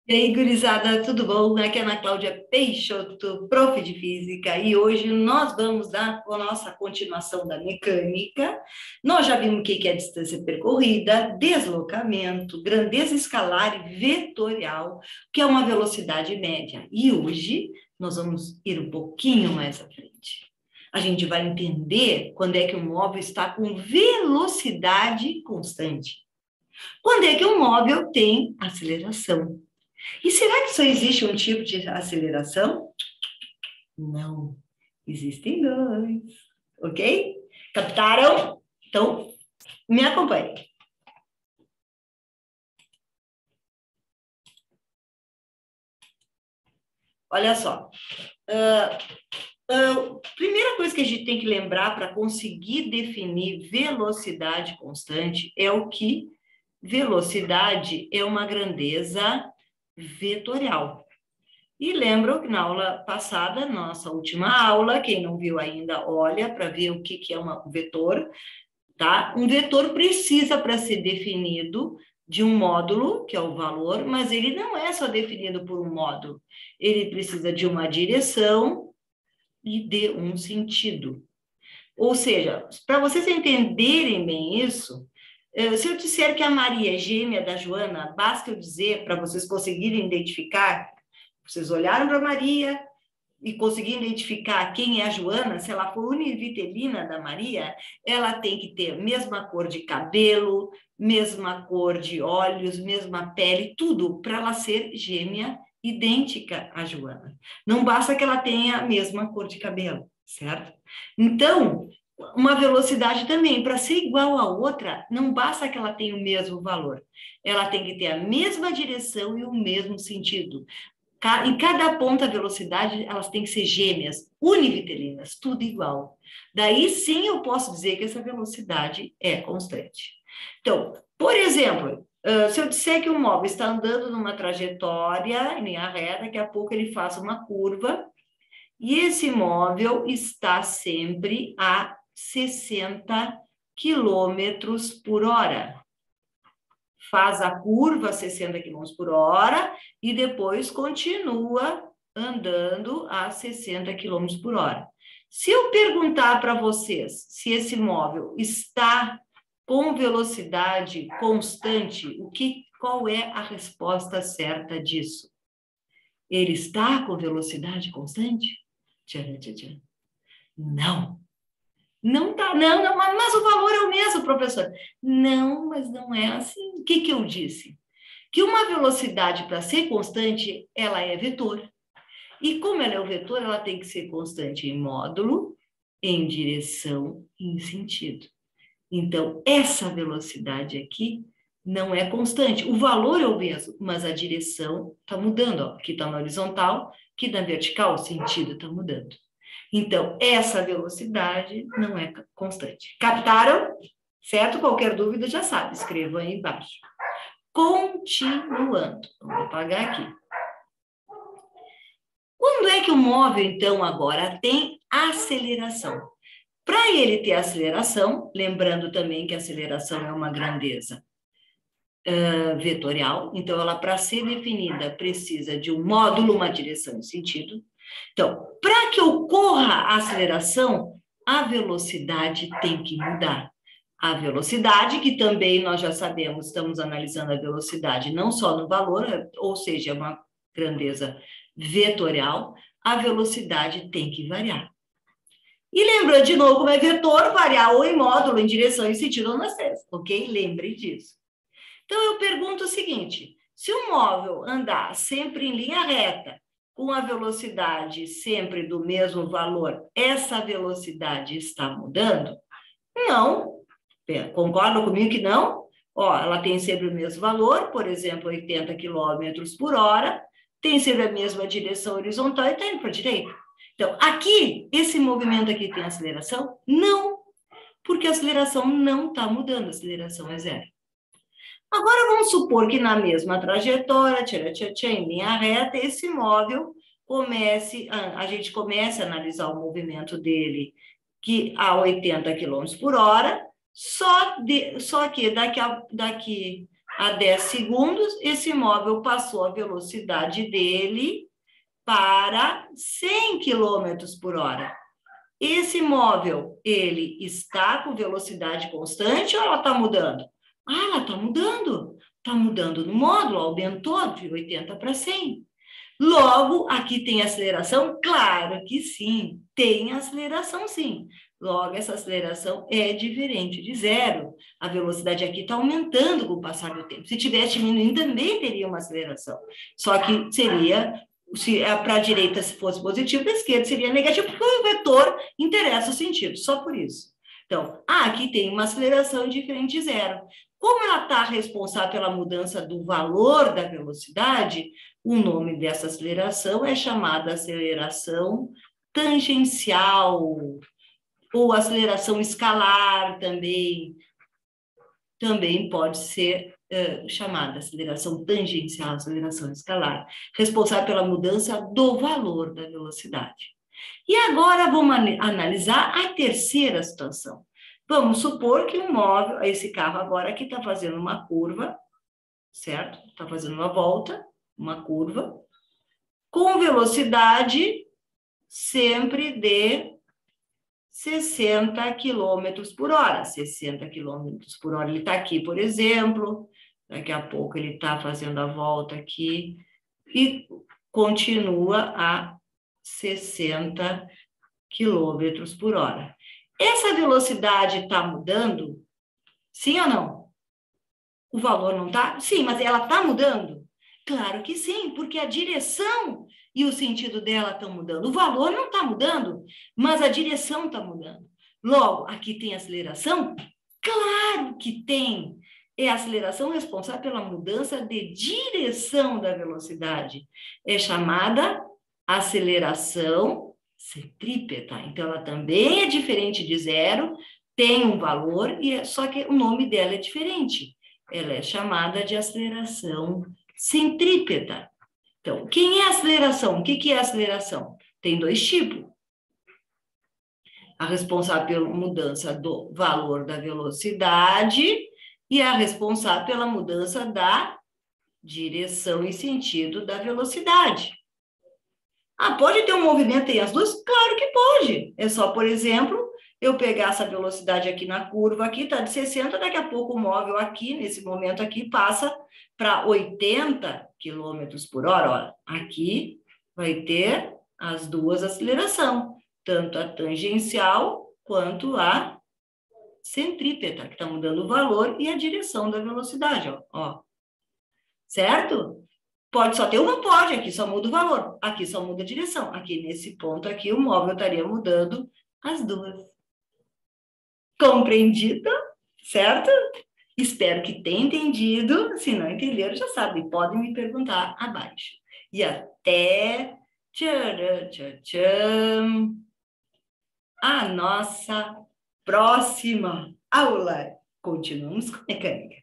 E aí, gurizada, tudo bom? Aqui é a Ana Cláudia Peixoto, prof. de Física, e hoje nós vamos dar a nossa continuação da mecânica. Nós já vimos o que é distância percorrida, deslocamento, grandeza escalar e vetorial, que é uma velocidade média. E hoje nós vamos ir um pouquinho mais à frente. A gente vai entender quando é que o móvel está com velocidade constante. Quando é que o móvel tem aceleração? E será que só existe um tipo de aceleração? Não, existem dois, ok? Captaram? Então, me acompanhe. Olha só. Primeira coisa que a gente tem que lembrar para conseguir definir velocidade constante é o que velocidade é uma grandeza vetorial. E lembram que na aula passada, nossa última aula, quem não viu ainda, olha para ver o que é um vetor, tá? Um vetor precisa, para ser definido, de um módulo, que é o valor, mas ele não é só definido por um módulo. Ele precisa de uma direção e de um sentido. Ou seja, para vocês entenderem bem isso, se eu disser que a Maria é gêmea da Joana, basta eu dizer, para vocês conseguirem identificar, vocês olharam para Maria e conseguiram identificar quem é a Joana, se ela for univitelina da Maria, ela tem que ter a mesma cor de cabelo, mesma cor de olhos, mesma pele, tudo para ela ser gêmea idêntica à Joana. Não basta que ela tenha a mesma cor de cabelo, certo? Então, uma velocidade também, para ser igual a outra, não basta que ela tenha o mesmo valor. Ela tem que ter a mesma direção e o mesmo sentido. Em cada ponta velocidade, elas têm que ser gêmeas, univitelinas, tudo igual. Daí sim eu posso dizer que essa velocidade é constante. Então, por exemplo, se eu disser que o móvel está andando numa trajetória em linha reta, daqui a pouco ele faz uma curva, e esse móvel está sempre a 60 quilômetros por hora. Faz a curva a 60 quilômetros por hora e depois continua andando a 60 quilômetros por hora. Se eu perguntar para vocês se esse móvel está com velocidade constante, qual é a resposta certa disso? Ele está com velocidade constante? Tchan, tchan, tchan. Não. Não tá, não, mas o valor é o mesmo, professor. Não, mas não é assim. O que eu disse? Que uma velocidade, para ser constante, ela é vetor. E como ela é o vetor, ela tem que ser constante em módulo, em direção e em sentido. Então, essa velocidade aqui não é constante. O valor é o mesmo, mas a direção está mudando. Ó. Aqui está na horizontal, aqui na vertical, o sentido está mudando. Então, essa velocidade não é constante. Captaram? Certo? Qualquer dúvida já sabe, escrevam aí embaixo. Continuando, vou apagar aqui. Quando é que o móvel, então, agora tem aceleração? Para ele ter aceleração, lembrando também que a aceleração é uma grandeza vetorial, então ela, para ser definida, precisa de um módulo, uma direção e sentido. Então, para que ocorra a aceleração, a velocidade tem que mudar. A velocidade, que também nós já sabemos, estamos analisando a velocidade não só no valor, ou seja, é uma grandeza vetorial, a velocidade tem que variar. E lembrando de novo como é vetor, variar ou em módulo, em direção e sentido nas três, ok? Lembre disso. Então, eu pergunto o seguinte, se o móvel andar sempre em linha reta, com a velocidade sempre do mesmo valor, essa velocidade está mudando? Não. Concordam comigo que não? Ó, ela tem sempre o mesmo valor, por exemplo, 80 quilômetros por hora, tem sempre a mesma direção horizontal e está indo para a direita. Então, aqui, esse movimento aqui tem aceleração? Não, porque a aceleração não está mudando, a aceleração é zero. Agora, vamos supor que na mesma trajetória, em linha reta, esse móvel a gente comece a analisar o movimento dele que a 80 km por hora, só que daqui a 10 segundos, esse móvel passou a velocidade dele para 100 km por hora. Esse móvel, ele está com velocidade constante ou ela está mudando? Ah, ela está mudando. Está mudando no módulo, aumentou de 80 para 100. Logo, aqui tem aceleração? Claro que sim, tem aceleração sim. Logo, essa aceleração é diferente de zero. A velocidade aqui está aumentando com o passar do tempo. Se tivesse diminuindo, também teria uma aceleração. Só que seria, se para a direita se fosse positivo, para a esquerda seria negativo, porque o vetor interessa o sentido, só por isso. Então, aqui tem uma aceleração diferente de zero. Como ela está responsável pela mudança do valor da velocidade, o nome dessa aceleração é chamada aceleração tangencial, ou aceleração escalar também pode ser chamada aceleração tangencial, aceleração escalar, responsável pela mudança do valor da velocidade. E agora vamos analisar a terceira situação. Vamos supor que um móvel, esse carro agora aqui está fazendo uma curva, certo? Está fazendo uma volta, uma curva, com velocidade sempre de 60 km por hora. 60 km por hora. Ele está aqui, por exemplo, daqui a pouco ele está fazendo a volta aqui e continua a 60 km por hora. Essa velocidade está mudando? Sim ou não? O valor não está? Sim, mas ela está mudando? Claro que sim, porque a direção e o sentido dela estão mudando. O valor não está mudando, mas a direção está mudando. Logo, aqui tem aceleração? Claro que tem. É a aceleração responsável pela mudança de direção da velocidade. É chamada aceleração centrípeta. Então, ela também é diferente de zero, tem um valor, só que o nome dela é diferente. Ela é chamada de aceleração centrípeta. Então, quem é aceleração? O que é aceleração? Tem dois tipos. A responsável pela mudança do valor da velocidade e a responsável pela mudança da direção e sentido da velocidade. Pode ter um movimento em as duas? Claro que pode. É só, por exemplo, eu pegar essa velocidade aqui na curva, aqui está de 60, daqui a pouco o móvel aqui, nesse momento aqui, passa para 80 km por hora. Olha, aqui vai ter as duas acelerações, tanto a tangencial quanto a centrípeta, que está mudando o valor e a direção da velocidade. Ó. Certo? Pode só ter uma? Pode, aqui só muda o valor, aqui só muda a direção. Aqui nesse ponto aqui, o móvel estaria mudando as duas. Compreendido? Certo? Espero que tenha entendido. Se não entenderam, já sabem, podem me perguntar abaixo. E até a nossa próxima aula. Continuamos com mecânica.